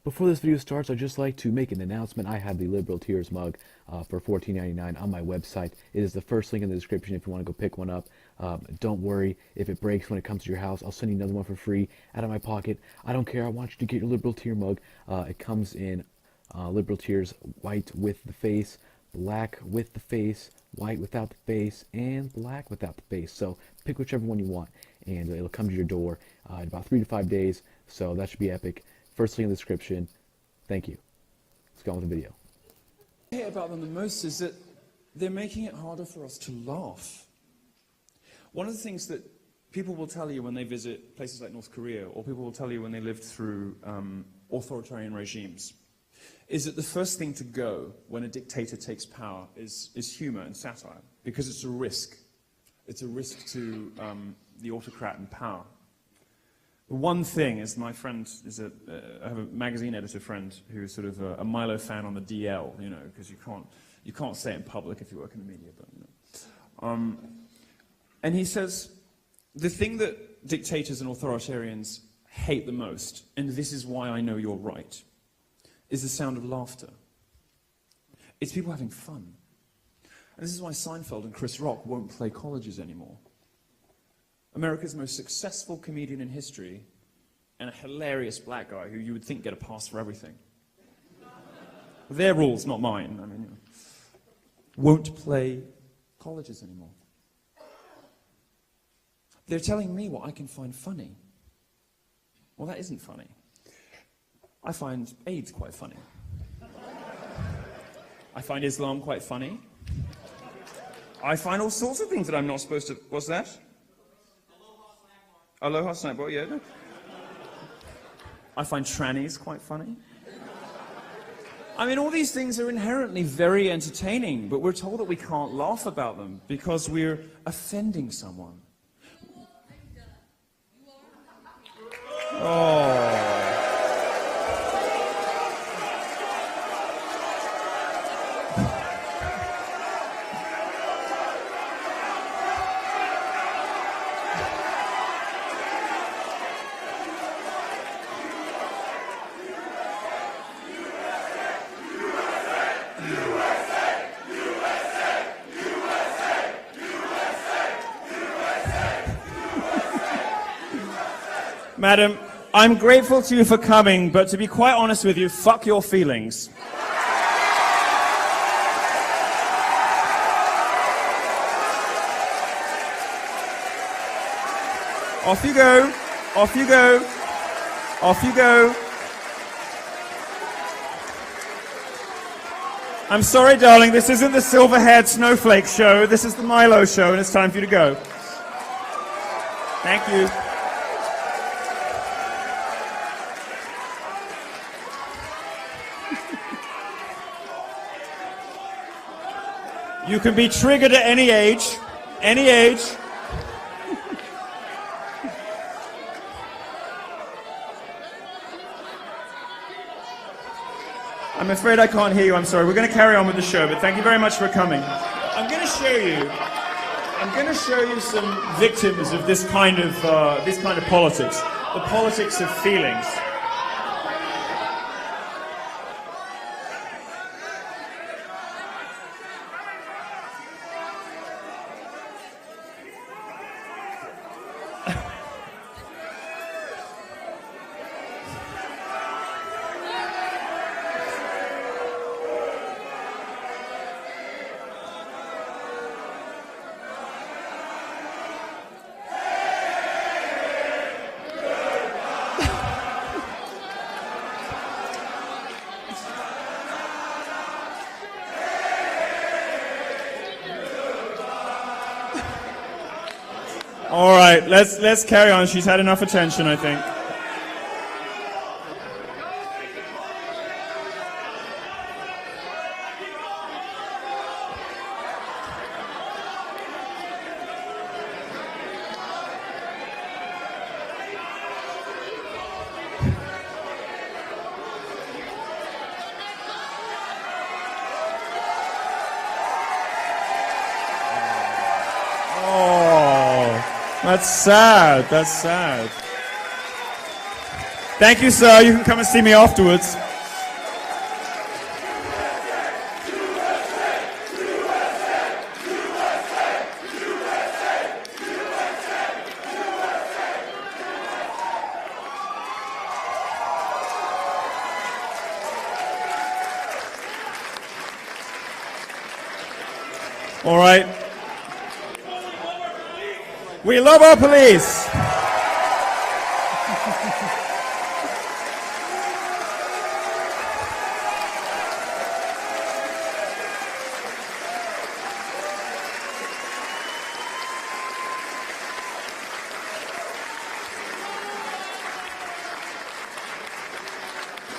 Before this video starts, I'd just like to make an announcement. I have the Liberal Tears mug for $14.99 on my website. It is the first link in the description if you want to go pick one up. Don't worry if it breaks when it comes to your house. I'll send you another one for free out of my pocket. I don't care. I want you to get your Liberal Tear mug. It comes in Liberal Tears white with the face, black with the face, white without the face, and black without the face. So pick whichever one you want, and it'll come to your door in about 3 to 5 days. So that should be epic. First link in the description. Thank you. Let's go on with the video. What I hate about them the most is that they're making it harder for us to laugh. One of the things that people will tell you when they visit places like North Korea, or people will tell you when they lived through authoritarian regimes, is that the first thing to go when a dictator takes power is humor and satire, because it's a risk. It's a risk to the autocrat in power. One thing is, my friend is I have a magazine editor friend who's sort of a Milo fan on the DL, you know, because you can't say it in public if you work in the media, but you know. And he says the thing that dictators and authoritarians hate the most, and this is why I know you're right, is the sound of laughter. It's people having fun. And this is why Seinfeld and Chris Rock won't play colleges anymore. America's most successful comedian in history, and a hilarious black guy who you would think get a pass for everything. Their rules, not mine. I mean, you know, won't play colleges anymore. They're telling me what I can find funny. Well, that isn't funny. I find AIDS quite funny. I find Islam quite funny. I find all sorts of things that I'm not supposed to... What's that? Aloha snack bar, yeah. I find trannies quite funny. I mean, all these things are inherently very entertaining, but we're told that we can't laugh about them because we're offending someone. Oh. Madam, I'm grateful to you for coming, but to be quite honest with you, fuck your feelings. Off you go, off you go, off you go. I'm sorry, darling, this isn't the silver-haired snowflake show, this is the Milo show, and it's time for you to go. Thank you. You can be triggered at any age, any age. I'm afraid I can't hear you, I'm sorry. We're going to carry on with the show, but thank you very much for coming. I'm going to show you some victims of this kind of politics. The politics of feelings. All right, let's carry on. She's had enough attention, I think. That's sad. That's sad. Thank you, sir. You can come and see me afterwards. All right. We love our police.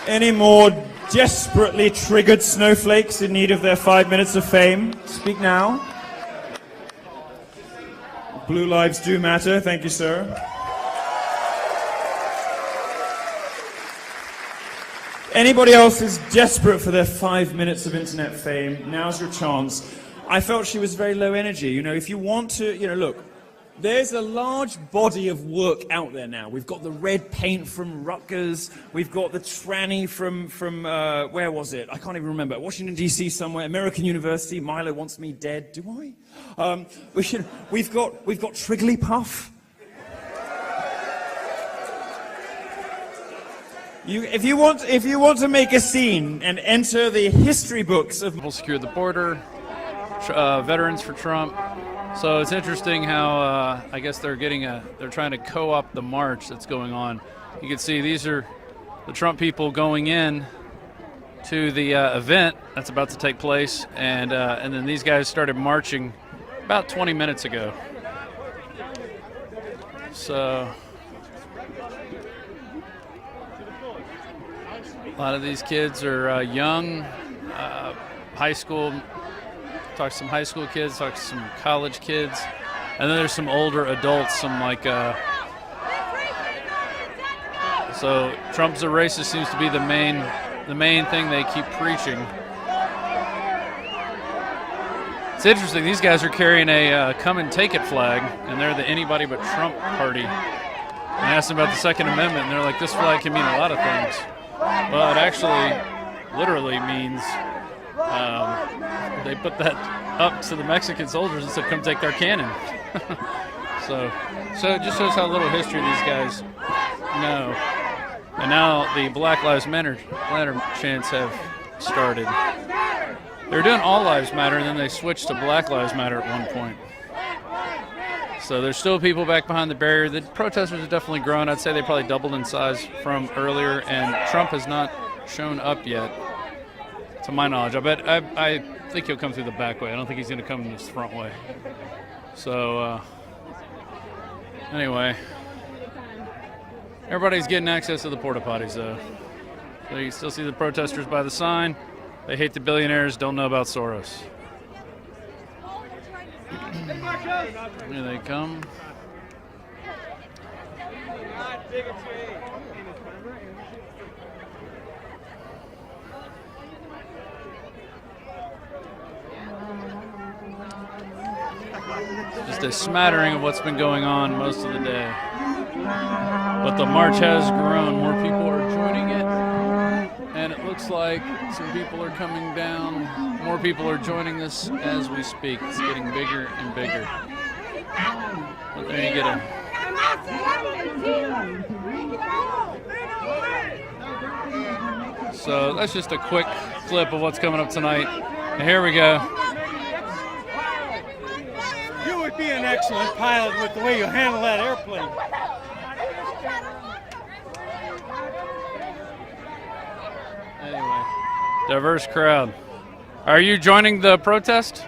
Any more desperately triggered snowflakes in need of their 5 minutes of fame? Speak now. Blue lives do matter. Thank you, sir. Anybody else who's desperate for their 5 minutes of internet fame, now's your chance. I felt she was very low energy. You know, if you want to, look, there's a large body of work out there now. We've got the red paint from Rutgers. We've got the tranny from where was it? I can't even remember. Washington, D.C. somewhere. American University. Milo wants me dead. Do I? We've got Trigglypuff. If you want to make a scene and enter the history books of... People secured the border. Veterans for Trump. So it's interesting how I guess they're trying to co-opt the march that's going on. You can see these are the Trump people going in to the event that's about to take place, and then these guys started marching about 20 minutes ago. So a lot of these kids are young, high school. Talk to some high school kids, talk to some college kids, and then there's some older adults, some like, so Trump's a racist seems to be the main thing they keep preaching. It's interesting, these guys are carrying a come and take it flag, and they're the anybody but Trump party. I asked them about the Second Amendment, and they're like, this flag can mean a lot of things. Well, it actually literally means they put that up to the Mexican soldiers and said, come take their cannon. so it just shows how little history these guys know. And now the Black Lives Matter chants have started. They were doing All Lives Matter, and then they switched to Black Lives Matter at one point. So there's still people back behind the barrier. The protesters have definitely grown. I'd say they probably doubled in size from earlier, and Trump has not shown up yet, to my knowledge. I think he'll come through the back way. I don't think he's going to come this front way. So, anyway, everybody's getting access to the porta potties, though. So you still see the protesters by the sign. They hate the billionaires, don't know about Soros. Here they come. Just a smattering of what's been going on most of the day. But the march has grown. More people are joining it. And it looks like some people are coming down. More people are joining this as we speak. It's getting bigger and bigger. But there you get them. So that's just a quick clip of what's coming up tonight. And here we go. You would be an excellent pilot with the way you handle that airplane. Anyway, diverse crowd. Are you joining the protest?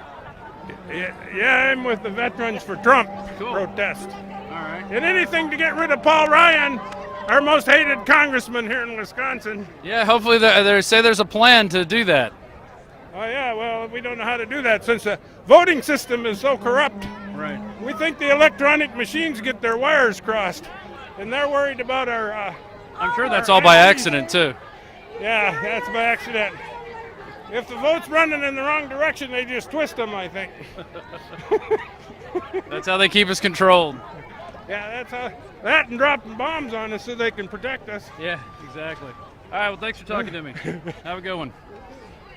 Yeah, I'm with the Veterans for Trump protest. All right. And anything to get rid of Paul Ryan, our most hated congressman here in Wisconsin. Yeah, hopefully they say there's a plan to do that. Oh, yeah, well, we don't know how to do that since the voting system is so corrupt. Right. We think the electronic machines get their wires crossed, and they're worried about our... I'm sure that's all by accident, too. Yeah, that's by accident. If the vote's running in the wrong direction, they just twist them, I think. That's how they keep us controlled. Yeah, that's that and dropping bombs on us so they can protect us. Yeah, exactly. All right, well, thanks for talking to me. Have a good one.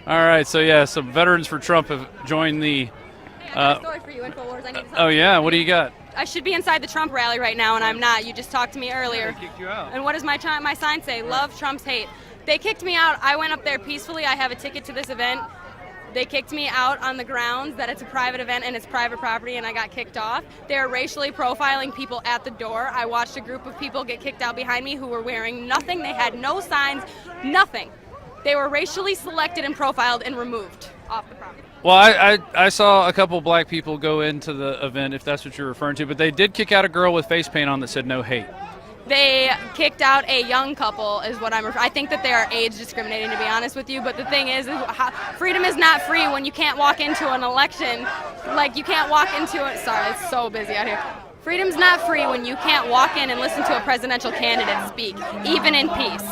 All right, so yeah, some veterans for Trump have joined the. Hey, I got a story for you, InfoWars. I need to talk Oh to you. yeah, what do you got? I should be inside the Trump rally right now, and I'm not. You just talked to me earlier. They kicked you out. And what does my sign say? Love Trump's hate. They kicked me out. I went up there peacefully. I have a ticket to this event. They kicked me out on the grounds that it's a private event and it's private property, and I got kicked off. They're racially profiling people at the door. I watched a group of people get kicked out behind me who were wearing nothing. They had no signs, nothing. They were racially selected and profiled and removed off the property. Well, I saw a couple black people go into the event, if that's what you're referring to, but they did kick out a girl with face paint on that said no hate. They kicked out a young couple, is what I'm referring. I think that they are age discriminating, to be honest with you. But the thing is freedom is not free when you can't walk into an election. Like, you can't walk into it. Sorry, it's so busy out here. Freedom's not free when you can't walk in and listen to a presidential candidate speak, even in peace.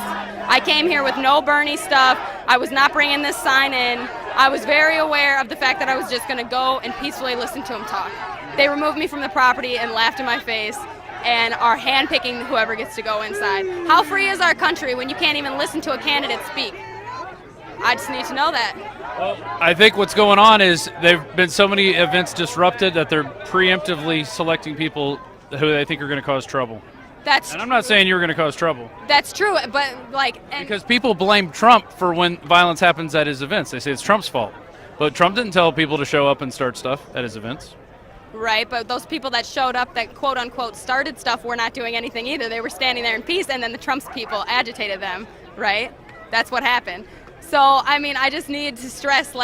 I came here with no Bernie stuff. I was not bringing this sign in. I was very aware of the fact that I was just going to go and peacefully listen to him talk. They removed me from the property and laughed in my face, and are handpicking whoever gets to go inside. How free is our country when you can't even listen to a candidate speak? I just need to know that. Well, I think what's going on is there have been so many events disrupted that they're preemptively selecting people who they think are going to cause trouble. And I'm not saying you're going to cause trouble. That's true, but because people blame Trump for when violence happens at his events. They say it's Trump's fault. But Trump didn't tell people to show up and start stuff at his events. Right, but those people that showed up that quote-unquote started stuff were not doing anything either. They were standing there in peace, and then the Trump's people agitated them, right? That's what happened. So, I mean, I just need to stress,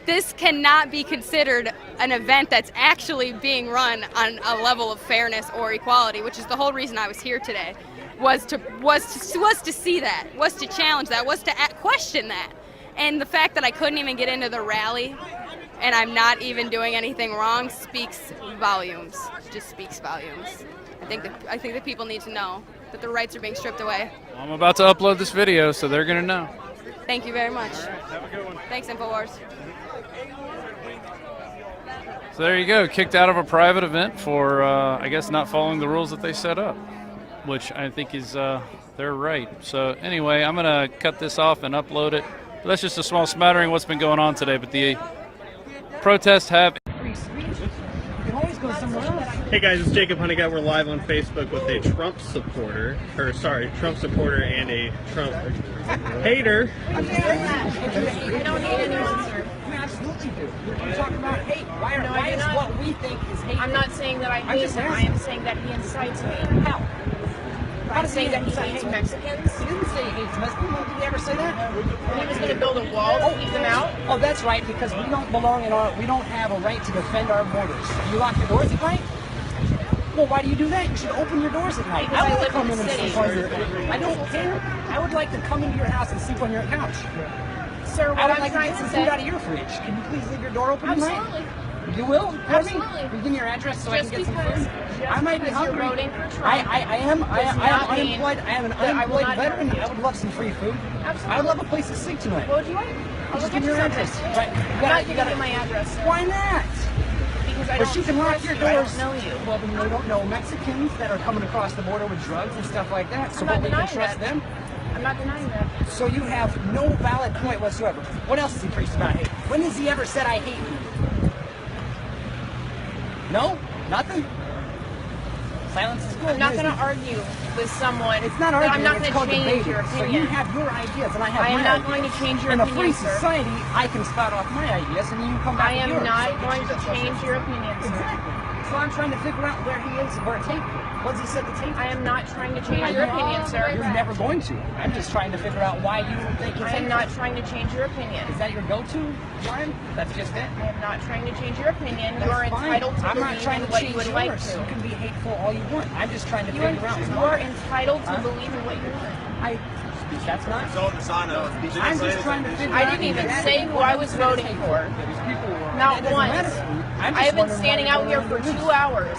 this cannot be considered an event that's actually being run on a level of fairness or equality, which is the whole reason I was here today, was to see that, was to challenge that, was to question that. And the fact that I couldn't even get into the rally and I'm not even doing anything wrong speaks volumes. Just speaks volumes. I think that people need to know that their rights are being stripped away. Well, I'm about to upload this video, so they're going to know. Thank you very much. All right, have a good one. Thanks, InfoWars. So there you go, kicked out of a private event for, I guess, not following the rules that they set up, which I think is they're right. So anyway, I'm going to cut this off and upload it. But that's just a small smattering of what's been going on today. But the protests have. Hey guys, it's Jacob Honeycutt. We're live on Facebook with a Trump supporter and a Trump hater. We don't hate anyone, sir. We absolutely do. You're talking about hate. Why is what we think is hate? I'm not saying that I hate him. I am saying that he incites hate. How? I'm saying that he hates Mexicans. He didn't say he hates Mexicans. Did he ever say that? He was going to build a wall to keep them out. Oh, that's right, because we don't belong in we don't have a right to defend our borders. You lock your doors at night? Well, why do you do that? You should open your doors at night. Because I live come in the city. I don't care. I would like to come into your house and sleep on your couch. Sir, what I'm trying to food say. out of your fridge. Can you please leave your door open Absolutely. tonight? You will? Absolutely. Will you give me your address so Just I can get because, some food? I might be hungry. You're voting for Trump. I am unemployed. I am an unemployed veteran. I would love some free food. Absolutely. I would love a place to sleep tonight. What would you like? I'll Just look give me at your your address. address. Right. I'm not giving you my address. Why not? Because I But don't she can lock your trust you. I doors. don't know you. Well, then they don't know Mexicans that are coming across the border with drugs and stuff like that. So I'm not we can denying trust that. them. I'm not denying that. So you have no valid point whatsoever. What else has he preached about hate? When has he ever said I hate you? No? Nothing? Silence is good. I'm not going to argue with someone. It's not arguing. I'm not it's going called to change debating. your So opinion. you have your ideas and I have I am my not ideas. going to change your In a opinion, free sir. society, I can spout off my ideas and you come back I with am yours. not So going to change your opinion, sir. Exactly. So I'm trying to figure out where he is and where to take me. What's he said to take me? I am not trying to change your opinion, sir. You're never going to. I'm just trying to figure out why you think it's I am not trying to change your opinion. Is that your go-to, Brian? That's just it? I am not trying to change your opinion. You That's are fine. entitled to I'm not believe trying in to what change you would yours. like You to. can be hateful all you want. I'm just trying to You figure out are entitled to believe in what you want. That's not. I'm just trying to figure I out. didn't even say who I was voting for. Not once. I have been standing out here for 2 hours,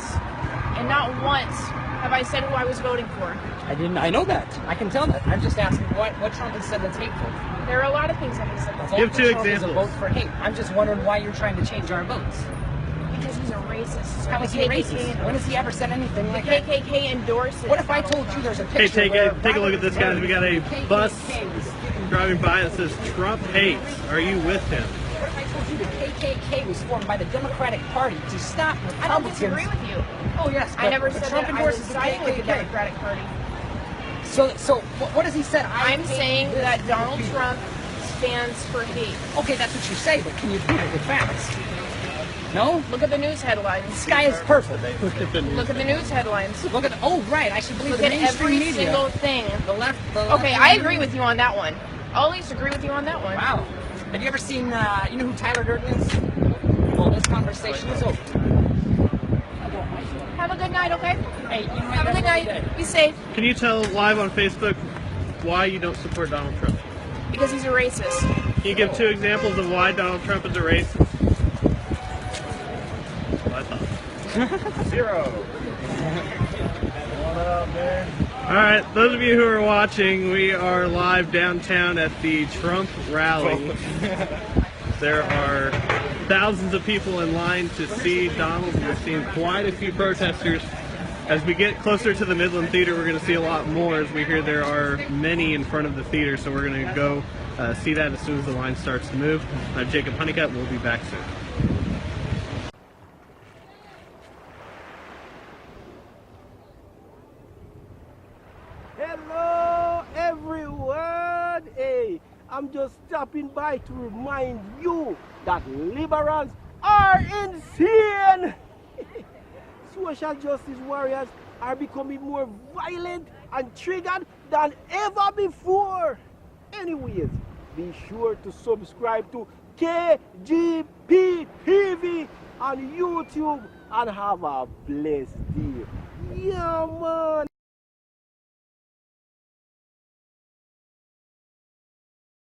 and not once have I said who I was voting for. I know that. I can tell that. I'm just asking what Trump has said that's hateful. There are a lot of things that he said. Give 2 examples. A vote for hate. I'm just wondering why you're trying to change our votes. Because he's a racist. How is he a racist? When has he ever said anything like that? The KKK endorses. What if I told you there's a Hey, picture take a look at this, guys. We got a bus driving by that says Trump hates. Are you with him? What if I told you the KKK was formed by the Democratic Party to stop Republicans? I don't disagree with you. Oh, yes. I never said Trump that I was endorses the siding with the KKK. Democratic Party. So what has he said? I'm saying that Donald Trump stands for hate. Okay, that's what you say, but can you prove it with facts? No? Look at the news headlines. The sky is perfect. Look at the news headlines. Look at oh right, I should believe Look the at mainstream every media. single thing. The left. Okay, I agree with you on that one. I'll at least agree with you on that one. Wow. Have you ever seen? You know who Tyler Durden is? Well, this conversation is over. Have a good night, okay? Hey, you have a good night. Be safe. Can you tell live on Facebook why you don't support Donald Trump? Because he's a racist. Can you give 2 examples of why Donald Trump is a racist? Well, I thought. 0. What up, man? All right, those of you who are watching, we are live downtown at the Trump rally. There are thousands of people in line to see Donald. We're seeing quite a few protesters. As we get closer to the Midland Theater, we're going to see a lot more as we hear there are many in front of the theater. So we're going to go see that as soon as the line starts to move. I'm Jacob Honeycutt. We'll be back soon. Hello everyone! Hey, I'm just stopping by to remind you that liberals are insane! Social justice warriors are becoming more violent and triggered than ever before. Anyways, be sure to subscribe to KGP TV on YouTube and have a blessed day. Yeah, man!